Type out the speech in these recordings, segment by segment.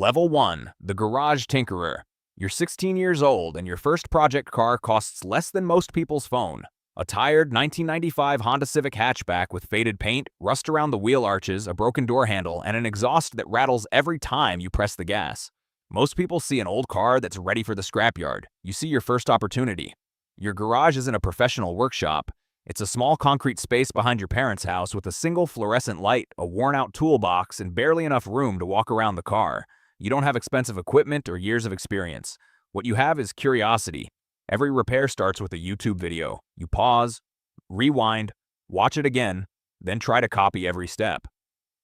Level 1, the Garage Tinkerer. You're 16 years old and your first project car costs less than most people's phone. A tired 1995 Honda Civic hatchback with faded paint, rust around the wheel arches, a broken door handle, and an exhaust that rattles every time you press the gas. Most people see an old car that's ready for the scrapyard. You see your first opportunity. Your garage isn't a professional workshop. It's a small concrete space behind your parents' house with a single fluorescent light, a worn-out toolbox, and barely enough room to walk around the car. You don't have expensive equipment or years of experience. What you have is curiosity. Every repair starts with a YouTube video. You pause, rewind, watch it again, then try to copy every step.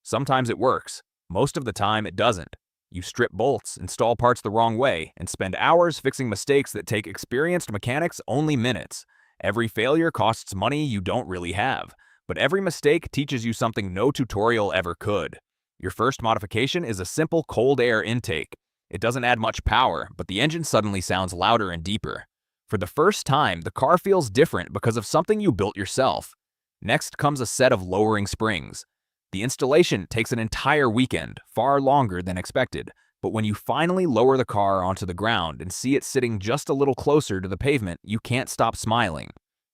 Sometimes it works. Most of the time it doesn't. You strip bolts, install parts the wrong way, and spend hours fixing mistakes that take experienced mechanics only minutes. Every failure costs money you don't really have, but every mistake teaches you something no tutorial ever could. Your first modification is a simple cold air intake. It doesn't add much power, but the engine suddenly sounds louder and deeper. For the first time, the car feels different because of something you built yourself. Next comes a set of lowering springs. The installation takes an entire weekend, far longer than expected, but when you finally lower the car onto the ground and see it sitting just a little closer to the pavement, you can't stop smiling.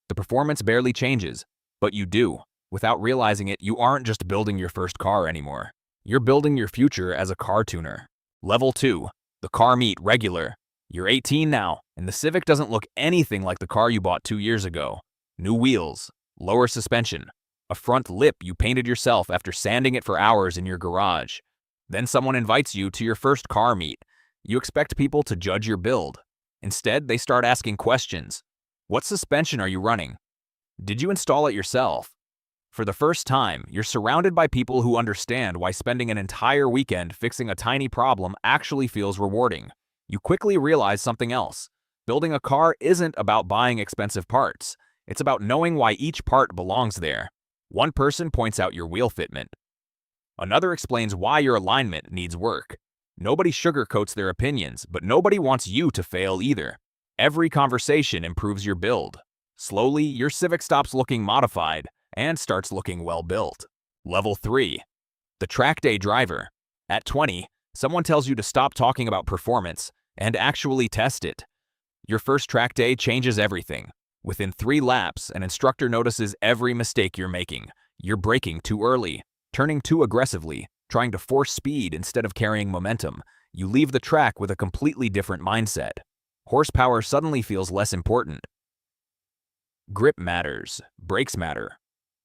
The performance barely changes, but you do. Without realizing it, you aren't just building your first car anymore. You're building your future as a car tuner. Level 2, the car meet regular. You're 18 now, and the Civic doesn't look anything like the car you bought 2 years ago. New wheels, lower suspension, a front lip you painted yourself after sanding it for hours in your garage. Then someone invites you to your first car meet. You expect people to judge your build. Instead, they start asking questions. What suspension are you running? Did you install it yourself? For the first time, you're surrounded by people who understand why spending an entire weekend fixing a tiny problem actually feels rewarding. You quickly realize something else. Building a car isn't about buying expensive parts. It's about knowing why each part belongs there. One person points out your wheel fitment. Another explains why your alignment needs work. Nobody sugarcoats their opinions, but nobody wants you to fail either. Every conversation improves your build. Slowly, your Civic stops looking modified and starts looking well-built. Level 3, the track day driver. At 20, someone tells you to stop talking about performance and actually test it. Your first track day changes everything. Within 3 laps, an instructor notices every mistake you're making. You're braking too early, turning too aggressively, trying to force speed instead of carrying momentum. You leave the track with a completely different mindset. Horsepower suddenly feels less important. Grip matters, brakes matter,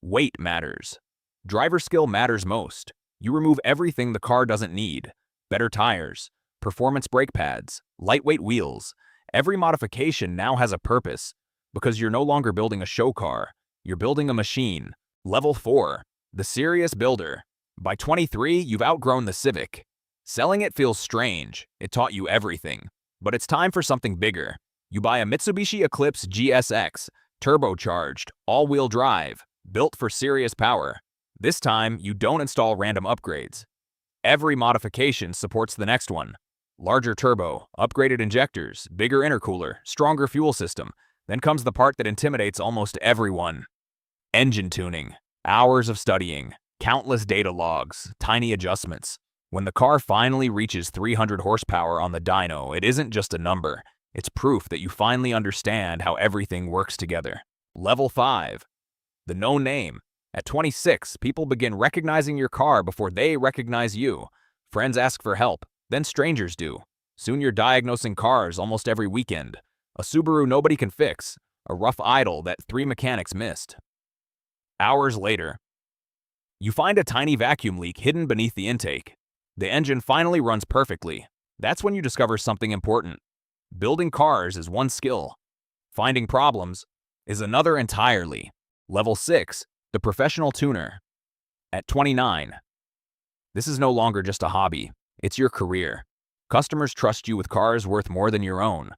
weight matters. Driver skill matters most. You remove everything the car doesn't need. Better tires, performance brake pads, lightweight wheels. Every modification now has a purpose. Because you're no longer building a show car, you're building a machine. Level 4, the serious builder. By 23, you've outgrown the Civic. Selling it feels strange. It taught you everything. But it's time for something bigger. You buy a Mitsubishi Eclipse GSX, turbocharged, all-wheel drive, built for serious power. This time, you don't install random upgrades. Every modification supports the next one. Larger turbo, upgraded injectors, bigger intercooler, stronger fuel system. Then comes the part that intimidates almost everyone. Engine tuning. Hours of studying. Countless data logs. Tiny adjustments. When the car finally reaches 300 horsepower on the dyno, it isn't just a number. It's proof that you finally understand how everything works together. Level 5. The no name. At 26, people begin recognizing your car before they recognize you. Friends ask for help, then strangers do. Soon you're diagnosing cars almost every weekend. A Subaru nobody can fix, a rough idle that 3 mechanics missed. Hours later, you find a tiny vacuum leak hidden beneath the intake. The engine finally runs perfectly. That's when you discover something important. Building cars is one skill. Finding problems is another entirely. Level 6, the professional tuner. At 29, this is no longer just a hobby. It's your career. Customers trust you with cars worth more than your own.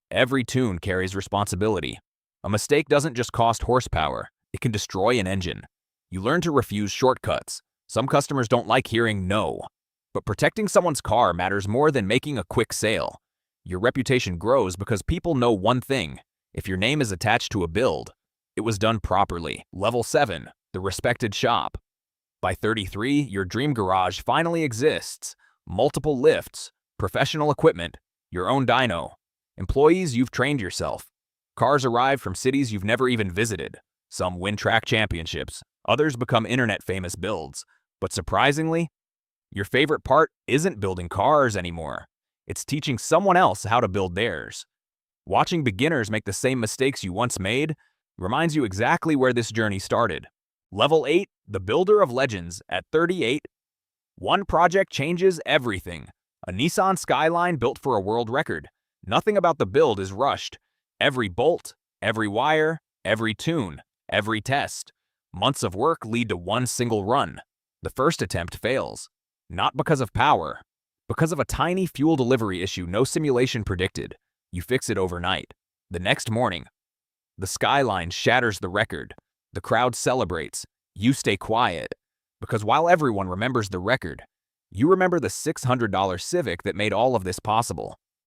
Every tune carries responsibility. A mistake doesn't just cost horsepower, it can destroy an engine. You learn to refuse shortcuts. Some customers don't like hearing no. But protecting someone's car matters more than making a quick sale. Your reputation grows because people know one thing. If your name is attached to a build, it was done properly. Level 7, the respected shop. By 33, your dream garage finally exists. Multiple lifts, professional equipment, your own dyno. Employees, you've trained yourself. Cars arrive from cities you've never even visited. Some win track championships, others become internet-famous builds. But surprisingly, your favorite part isn't building cars anymore. It's teaching someone else how to build theirs. Watching beginners make the same mistakes you once made reminds you exactly where this journey started. Level 8, the builder of legends. At 38, one project changes everything. A Nissan Skyline built for a world record. Nothing about the build is rushed. Every bolt, every wire, every tune, every test. Months of work lead to one single run. The first attempt fails. Not because of power, because of a tiny fuel delivery issue no simulation predicted. You fix it overnight. The next morning, the Skyline shatters the record. The crowd celebrates. You stay quiet. Because while everyone remembers the record, you remember the $600 Civic that made all of this possible.